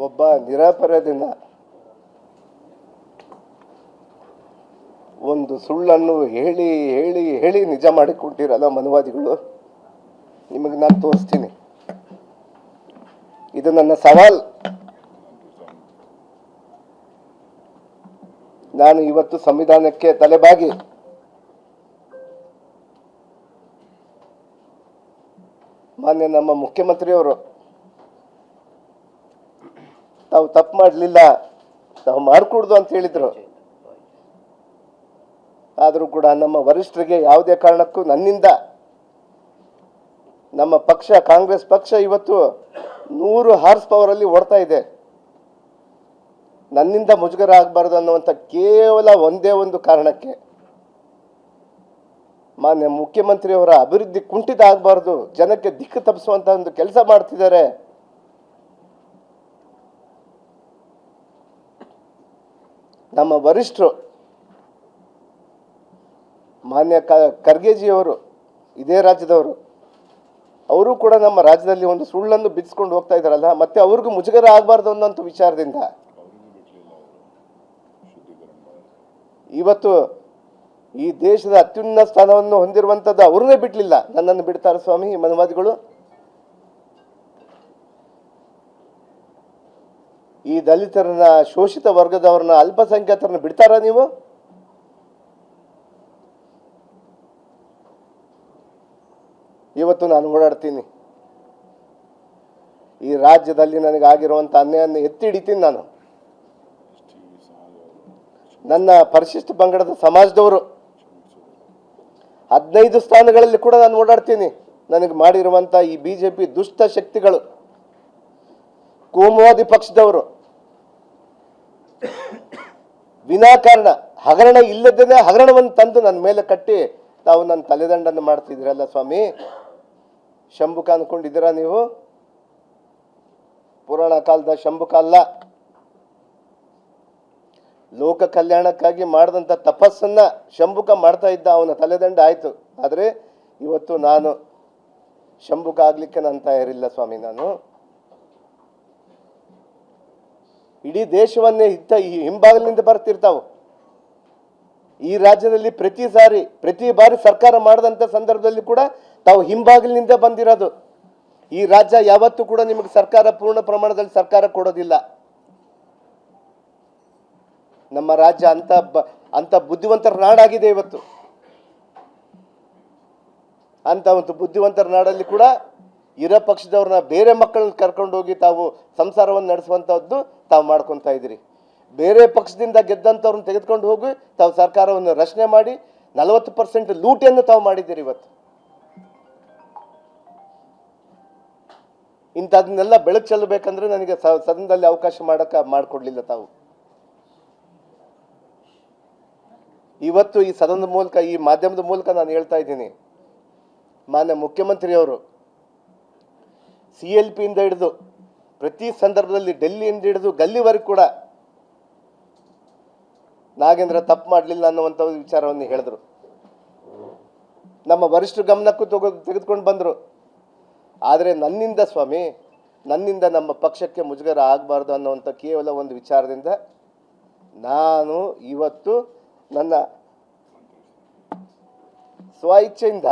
ಒಬ್ಬ ನಿರಪರಾಧಿನ ಒಂದು ಸುಳ್ಳನ್ನು ಹೇಳಿ ಹೇಳಿ ಹೇಳಿ ನಿಜ ಮಾಡಿಕೊಟ್ಟಿರಲ್ಲ ಮನುವಾದಿಗಳು. ನಿಮಗೆ ನಾನು ತೋರಿಸ್ತೀನಿ. ಇದು ನನ್ನ ಸವಾಲ್. ನಾನು ಇವತ್ತು ಸಂವಿಧಾನಕ್ಕೆ ತಲೆಬಾಗಿ ಮಾನ್ಯ ನಮ್ಮ ಮುಖ್ಯಮಂತ್ರಿಯವರು ತಾವು ತಪ್ಪು ಮಾಡಲಿಲ್ಲ, ತಾವು ಮಾಡಿಕೊಡ್ದು ಅಂತ ಹೇಳಿದ್ರು. ಆದರೂ ಕೂಡ ನಮ್ಮ ವರಿಷ್ಠರಿಗೆ ಯಾವುದೇ ಕಾರಣಕ್ಕೂ ನನ್ನಿಂದ ನಮ್ಮ ಪಕ್ಷ ಕಾಂಗ್ರೆಸ್ ಪಕ್ಷ ಇವತ್ತು 100 ಹಾರ್ಸ್ ಪವರಲ್ಲಿ ಓಡ್ತಾ ಇದೆ. ನನ್ನಿಂದ ಮುಜುಗರ ಆಗಬಾರ್ದು ಅನ್ನುವಂಥ ಕೇವಲ ಒಂದೇ ಒಂದು ಕಾರಣಕ್ಕೆ ಮಾನ್ಯ ಮುಖ್ಯಮಂತ್ರಿಯವರ ಅಭಿವೃದ್ಧಿ ಕುಂಠಿತ ಆಗಬಾರ್ದು, ಜನಕ್ಕೆ ದಿಕ್ಕು ತಪ್ಪಿಸುವಂತ ಒಂದು ಕೆಲಸ ಮಾಡ್ತಿದ್ದಾರೆ. ನಮ್ಮ ವರಿಷ್ಠರು ಮಾನ್ಯ ಖರ್ಗೆಜಿಯವರು ಇದೇ ರಾಜ್ಯದವರು, ಅವರು ಕೂಡ ನಮ್ಮ ರಾಜ್ಯದಲ್ಲಿ ಒಂದು ಸುಳ್ಳನ್ನು ಬಿಡಿಸ್ಕೊಂಡು ಹೋಗ್ತಾ ಇದ್ದಾರಲ್ಲ, ಮತ್ತೆ ಅವ್ರಿಗೂ ಮುಜುಗರ ಆಗಬಾರ್ದು ಅನ್ನೋಂಥ ವಿಚಾರದಿಂದ ಇವತ್ತು ಈ ದೇಶದ ಅತ್ಯುನ್ನತ ಸ್ಥಾನವನ್ನು ಹೊಂದಿರುವಂಥದ್ದು ಅವ್ರನ್ನೇ ಬಿಡಲಿಲ್ಲ, ನನ್ನನ್ನು ಬಿಡ್ತಾರೆ ಸ್ವಾಮಿ ಮನುವಾದಿಗಳು. ಈ ದಲಿತರನ್ನ, ಶೋಷಿತ ವರ್ಗದವ್ರನ್ನ, ಅಲ್ಪಸಂಖ್ಯಾತರನ್ನ ಬಿಡ್ತಾರ ನೀವು? ಇವತ್ತು ನಾನು ಓಡಾಡ್ತೀನಿ, ಈ ರಾಜ್ಯದಲ್ಲಿ ನನಗಾಗಿರುವಂಥ ಅನ್ಯಾಯವನ್ನು ಎತ್ತಿ ಹಿಡಿತೀನಿ. ನಾನು ನನ್ನ ಪರಿಶಿಷ್ಟ ಪಂಗಡದ ಸಮಾಜದವರು 15 ಸ್ಥಾನಗಳಲ್ಲಿ ಕೂಡ ನಾನು ಓಡಾಡ್ತೀನಿ. ನನಗೆ ಮಾಡಿರುವಂಥ ಈ ಬಿಜೆಪಿ ದುಷ್ಟ ಶಕ್ತಿಗಳು, ಕೋಮುವಾದಿ ಪಕ್ಷದವರು ವಿನಾಕಾರಣ ಹಗರಣ ಇಲ್ಲದೇನೆ ಹಗರಣವನ್ನು ತಂದು ನನ್ನ ಮೇಲೆ ಕಟ್ಟಿ ತಾವು ನನ್ನ ತಲೆದಂಡನ್ನು ಮಾಡ್ತಿದ್ದೀರಲ್ಲ ಸ್ವಾಮಿ. ಶಂಭುಕ ಅನ್ಕೊಂಡಿದ್ದೀರಾ ನೀವು? ಪುರಾಣ ಕಾಲದ ಶಂಭುಕ ಅಲ್ಲ. ಲೋಕ ಕಲ್ಯಾಣಕ್ಕಾಗಿ ಮಾಡಿದಂಥ ತಪಸ್ಸನ್ನ ಶಂಭುಕ ಮಾಡ್ತಾ ಇದ್ದ, ಅವನ ತಲೆದಂಡ ಆಯ್ತು. ಆದರೆ ಇವತ್ತು ನಾನು ಶಂಭುಕ ಆಗ್ಲಿಕ್ಕೆ ನನ್ನ ತಯಾರಿಲ್ಲ ಸ್ವಾಮಿ. ನಾನು ಇಡೀ ದೇಶವನ್ನೇ ಈ ಹಿಂಬಾಗಿಲಿನಿಂದ ಬರ್ತಿರ್ತಾವೆ. ಈ ರಾಜ್ಯದಲ್ಲಿ ಪ್ರತಿ ಬಾರಿ ಸರ್ಕಾರ ಮಾಡಿದಂಥ ಸಂದರ್ಭದಲ್ಲಿ ಕೂಡ ತಾವು ಹಿಂಬಾಗಿಲಿನಿಂದ ಬಂದಿರೋದು. ಈ ರಾಜ್ಯ ಯಾವತ್ತೂ ಕೂಡ ನಿಮಗೆ ಸರ್ಕಾರ ಪೂರ್ಣ ಪ್ರಮಾಣದಲ್ಲಿ ಸರ್ಕಾರ ಕೊಡೋದಿಲ್ಲ. ನಮ್ಮ ರಾಜ್ಯ ಅಂತ ಬುದ್ಧಿವಂತರ ನಾಡಾಗಿದೆ ಇವತ್ತು. ಅಂತ ಒಂದು ಬುದ್ಧಿವಂತರ ನಾಡಲ್ಲಿ ಕೂಡ ಇರೋ ಪಕ್ಷದವ್ರನ್ನ ಬೇರೆ ಮಕ್ಕಳನ್ನ ಕರ್ಕೊಂಡು ಹೋಗಿ ತಾವು ಸಂಸಾರವನ್ನು ನಡೆಸುವಂಥದ್ದು ತಾವು ಮಾಡ್ಕೊತಾ ಇದ್ದೀರಿ. ಬೇರೆ ಪಕ್ಷದಿಂದ ಗೆದ್ದಂಥವ್ರನ್ನ ತೆಗೆದುಕೊಂಡು ಹೋಗಿ ತಾವು ಸರ್ಕಾರವನ್ನು ರಚನೆ ಮಾಡಿ 40% ಲೂಟಿಯನ್ನು ತಾವು ಮಾಡಿದ್ದೀರಿ. ಇವತ್ತು ಇಂಥದನ್ನೆಲ್ಲ ಬೆಳಕು ಚೆಲ್ಲಬೇಕಂದ್ರೆ ನನಗೆ ಸದನದಲ್ಲಿ ಅವಕಾಶ ಮಾಡಿಕೊಡ್ಲಿಲ್ಲ ತಾವು. ಇವತ್ತು ಈ ಸದನದ ಮೂಲಕ, ಈ ಮಾಧ್ಯಮದ ಮೂಲಕ ನಾನು ಹೇಳ್ತಾ ಇದ್ದೀನಿ, ಮಾನ್ಯ ಮುಖ್ಯಮಂತ್ರಿಯವರು CLPಯಿಂದ ಹಿಡಿದು ಪ್ರತಿ ಸಂದರ್ಭದಲ್ಲಿ ಡೆಲ್ಲಿಯಿಂದ ಹಿಡಿದು ಗಲ್ಲಿವರೆಗೂ ಕೂಡ ನಾಗೇಂದ್ರ ತಪ್ಪು ಮಾಡಲಿಲ್ಲ ಅನ್ನುವಂಥ ವಿಚಾರವನ್ನು ಹೇಳಿದ್ರು. ನಮ್ಮ ವರಿಷ್ಠ ಗಮನಕ್ಕೂ ತೆಗೆದುಕೊಂಡು ಬಂದರು. ಆದರೆ ನನ್ನಿಂದ ಸ್ವಾಮಿ, ನನ್ನಿಂದ ನಮ್ಮ ಪಕ್ಷಕ್ಕೆ ಮುಜುಗರ ಆಗಬಾರ್ದು ಅನ್ನುವಂಥ ಕೇವಲ ಒಂದು ವಿಚಾರದಿಂದ ನಾನು ಇವತ್ತು ನನ್ನ ಸ್ವ ಇಚ್ಛೆಯಿಂದ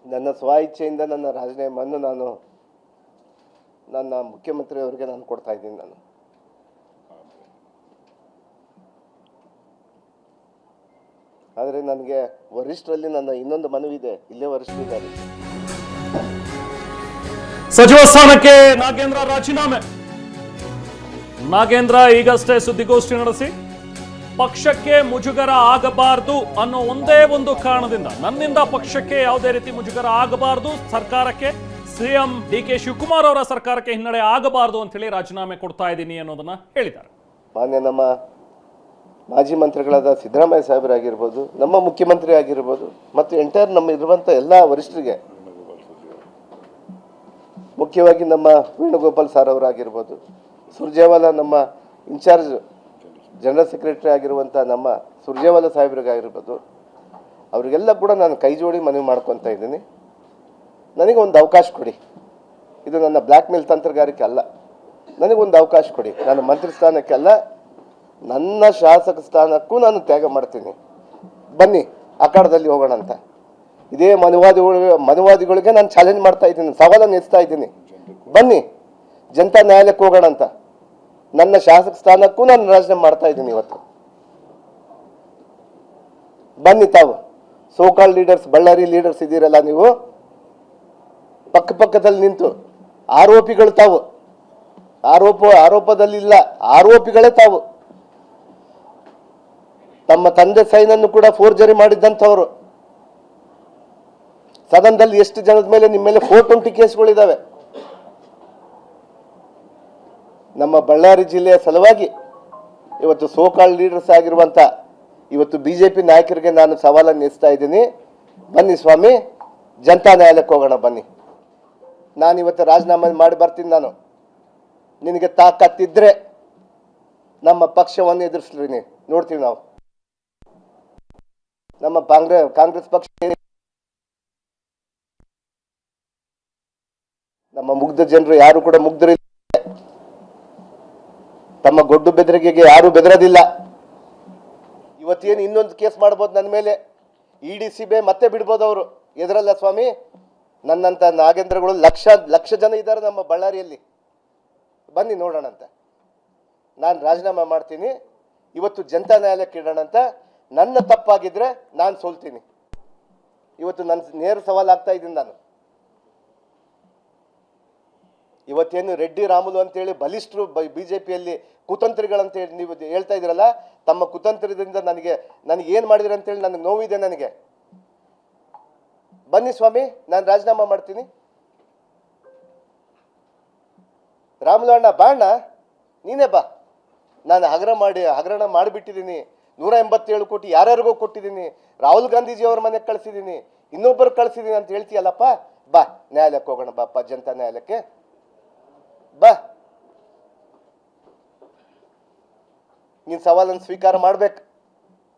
ನನ್ನ ಸ್ವ ಇಚ್ಛೆಯಿಂದ ನನ್ನ ರಾಜೀನಾಮೆಯನ್ನು ನಾನು ನನ್ನ ಮುಖ್ಯಮಂತ್ರಿಯವರಿಗೆ ನಾನು ಕೊಡ್ತಾ ಇದ್ದೀನಿ. ನಾನು ಆದರೆ ನನಗೆ ವರಿಷ್ಠರಲ್ಲಿ ನನ್ನ ಇನ್ನೊಂದು ಮನವಿ ಇದೆ. ಇಲ್ಲೇ ವರಿಷ್ಠರಿದ್ದಾರೆ. ಸಚಿವ ಸ್ಥಾನಕ್ಕೆ ನಾಗೇಂದ್ರ ರಾಜೀನಾಮೆ. ನಾಗೇಂದ್ರ ಈಗಷ್ಟೇ ಸುದ್ದಿಗೋಷ್ಠಿ ನಡೆಸಿ ಪಕ್ಷಕ್ಕೆ ಮುಜುಗರ ಆಗಬಾರದು ಅನ್ನೋ ಒಂದೇ ಒಂದು ಕಾರಣದಿಂದ, ನನ್ನಿಂದ ಪಕ್ಷಕ್ಕೆ ಯಾವುದೇ ರೀತಿ ಮುಜುಗರ ಆಗಬಾರದು, ಸರ್ಕಾರಕ್ಕೆ ಸಿಎಂ DK ಶಿವಕುಮಾರ್ ಅವರ ಸರ್ಕಾರಕ್ಕೆ ಹಿನ್ನಡೆ ಆಗಬಾರದು ಅಂತ ಹೇಳಿ ರಾಜೀನಾಮೆ ಕೊಡ್ತಾ ಇದ್ದೀನಿ ಅನ್ನೋದನ್ನ ಹೇಳಿದ್ದಾರೆ. ಮಾನ್ಯ ನಮ್ಮ ಮಾಜಿ ಮಂತ್ರಿಗಳಾದ ಸಿದ್ದರಾಮಯ್ಯ ಸಾಹೇಬರಾಗಿರ್ಬೋದು, ನಮ್ಮ ಮುಖ್ಯಮಂತ್ರಿ ಆಗಿರ್ಬೋದು, ಮತ್ತು ಎಂಟೈರ್ ನಮ್ಮ ಇರುವಂಥ ಎಲ್ಲ ವರಿಷ್ಠರಿಗೆ, ಮುಖ್ಯವಾಗಿ ನಮ್ಮ ವೇಣುಗೋಪಾಲ್ ಸರ್ ಅವರಾಗಿರ್ಬೋದು, ಸುರ್ಜೇವಾಲಾ ನಮ್ಮ ಇನ್ಚಾರ್ಜ್ ಜನರಲ್ ಸೆಕ್ರೆಟರಿ ಆಗಿರುವಂಥ ನಮ್ಮ ಸುರ್ಜೇವಾಲಾ ಸಾಹೇಬ್ರಿಗಾಗಿರ್ಬೋದು, ಅವರಿಗೆಲ್ಲ ಕೂಡ ನಾನು ಕೈ ಜೋಡಿ ಮನವಿ ಮಾಡ್ಕೊತಾ ಇದ್ದೀನಿ. ನನಗೆ ಒಂದು ಅವಕಾಶ ಕೊಡಿ. ಇದು ನನ್ನ ಬ್ಲ್ಯಾಕ್ ಮೇಲ್ ತಂತ್ರಗಾರಿಕೆ ಅಲ್ಲ. ನನಗೊಂದು ಅವಕಾಶ ಕೊಡಿ. ನಾನು ಮಂತ್ರಿ ಸ್ಥಾನಕ್ಕೆ ಅಲ್ಲ, ನನ್ನ ಶಾಸಕ ಸ್ಥಾನಕ್ಕೂ ನಾನು ತ್ಯಾಗ ಮಾಡ್ತೀನಿ. ಬನ್ನಿ ಅಖಾಡದಲ್ಲಿ ಹೋಗೋಣ ಅಂತ. ಇದೇ ಮನುವಾದಿಗಳಿಗೆ ನಾನು ಚಾಲೆಂಜ್ ಮಾಡ್ತಾ ಇದ್ದೀನಿ, ಸವಾಲನ್ನು ಎತ್ತಾ ಇದ್ದೀನಿ. ಬನ್ನಿ ಜನತಾ ನ್ಯಾಯಾಲಯಕ್ಕೆ ಹೋಗೋಣ ಅಂತ. ನನ್ನ ಶಾಸಕ ಸ್ಥಾನಕ್ಕೂ ನಾನು ರಾಜೀನಾಮೆ ಮಾಡ್ತಾ ಇದ್ದೀನಿ ಇವತ್ತು. ಬನ್ನಿ ತಾವು ಸೋಕಾಲ್ ಲೀಡರ್ಸ್, ಬಳ್ಳಾರಿ ಲೀಡರ್ಸ್ ಇದ್ದೀರಲ್ಲ, ನೀವು ಪಕ್ಕದಲ್ಲಿ ನಿಂತು ಆರೋಪಿಗಳು ತಾವು, ಆರೋಪದಲ್ಲಿಲ್ಲ, ಆರೋಪಿಗಳೇ ತಾವು. ತಮ್ಮ ತಂದೆ ಸೈನನ್ನು ಕೂಡ ಫೋರ್ಜರಿ ಮಾಡಿದ್ದಂಥವ್ರು. ಸದನದಲ್ಲಿ ಎಷ್ಟು ಜನದ ಮೇಲೆ ನಿಮ್ಮ ಮೇಲೆ 420 ಕೇಸ್ಗಳಿದ್ದಾವೆ. ನಮ್ಮ ಬಳ್ಳಾರಿ ಜಿಲ್ಲೆಯ ಸಲುವಾಗಿ ಇವತ್ತು ಸೋಕಾಲ್ ಲೀಡರ್ಸ್ ಆಗಿರುವಂಥ ಇವತ್ತು ಬಿಜೆಪಿ ನಾಯಕರಿಗೆ ನಾನು ಸವಾಲನ್ನು ಎಸ್ತಾ ಇದ್ದೀನಿ. ಬನ್ನಿ ಸ್ವಾಮಿ, ಜನತಾ ನ್ಯಾಯಾಲಯಕ್ಕೆ ಹೋಗೋಣ. ಬನ್ನಿ, ನಾನು ಇವತ್ತು ರಾಜೀನಾಮೆ ಮಾಡಿ ಬರ್ತೀನಿ. ನಾನು ನಿನಗೆ ತಾಕತ್ತಿದ್ರೆ ನಮ್ಮ ಪಕ್ಷವನ್ನು ಎದುರಿಸ್ಲಿ, ನೋಡ್ತೀವಿ ನಾವು. ನಮ್ಮ ಕಾಂಗ್ರೆಸ್ ಪಕ್ಷ, ನಮ್ಮ ಮುಗ್ಧ ಜನರು ಯಾರು ಕೂಡ ಮುಗ್ಧರಿಲ್ಲ. ತಮ್ಮ ಗೊಡ್ಡು ಬೆದರಿಕೆಗೆ ಯಾರು ಬೆದರೋದಿಲ್ಲ. ಇವತ್ತೇನು ಇನ್ನೊಂದು ಕೇಸ್ ಮಾಡ್ಬೋದು ನನ್ನ ಮೇಲೆ, ಇಡಿ ಸಿಬಿಐ ಮತ್ತೆ ಬಿಡ್ಬೋದು ಅವರು. ಎದುರಲ್ಲ ಸ್ವಾಮಿ, ನನ್ನಂತ ನಾಗೇಂದ್ರಗಳು ಲಕ್ಷ ಜನ ಇದ್ದಾರೆ ನಮ್ಮ ಬಳ್ಳಾರಿಯಲ್ಲಿ. ಬನ್ನಿ ನೋಡೋಣ ಅಂತ. ನಾನು ರಾಜೀನಾಮೆ ಮಾಡ್ತೀನಿ. ಇವತ್ತು ಜನತಾ ನ್ಯಾಯಾಲಯಕ್ಕೆ ಇಡೋಣ ಅಂತ. ನನ್ನ ತಪ್ಪಾಗಿದ್ರೆ ನಾನು ಸೋಲ್ತೀನಿ. ಇವತ್ತು ನನ್ನ ನೇರ ಸವಾಲು ಆಗ್ತಾ ಇದ್ದೀನಿ ನಾನು. ಇವತ್ತೇನು ರೆಡ್ಡಿ ರಾಮುಲು ಅಂತೇಳಿ ಬಲಿಷ್ಠರು ಬಿಜೆಪಿಯಲ್ಲಿ ಕುತಂತ್ರಿಗಳಂತ ಹೇಳಿ ನೀವು ಹೇಳ್ತಾ ಇದ್ದೀರಲ್ಲ, ತಮ್ಮ ಕುತಂತ್ರದಿಂದ ನನಗೆ ಏನು ಮಾಡಿದ್ರಿ ಅಂತೇಳಿ ನನಗೆ ನೋವಿದೆ. ನನಗೆ ಬನ್ನಿ ಸ್ವಾಮಿ, ನಾನು ರಾಜೀನಾಮೆ ಮಾಡ್ತೀನಿ. ರಾಮುಲು ಅಣ್ಣ ಬಾ ಅಣ್ಣ, ನೀನೇ ಬಾ. ನಾನು ಹಗರಣ ಮಾಡಿಬಿಟ್ಟಿದ್ದೀನಿ. 187 ಕೋಟಿ ಯಾರ್ಯಾರಿಗೋ ಕೊಟ್ಟಿದ್ದೀನಿ. ರಾಹುಲ್ ಗಾಂಧೀಜಿ ಅವ್ರ ಮನೆಗೆ ಕಳಿಸಿದ್ದೀನಿ, ಇನ್ನೊಬ್ಬರು ಕಳಿಸಿದ್ದೀನಿ ಅಂತ ಹೇಳ್ತೀಯಲ್ಲಪ್ಪ. ಬಾ ನ್ಯಾಯಾಲಯಕ್ಕೆ ಹೋಗೋಣ, ಬಾಪ್ಪ ಜನತಾ ನ್ಯಾಯಾಲಯಕ್ಕೆ ಬಾ. ನೀನು ಸವಾಲನ್ನು ಸ್ವೀಕಾರ ಮಾಡ್ಬೇಕು.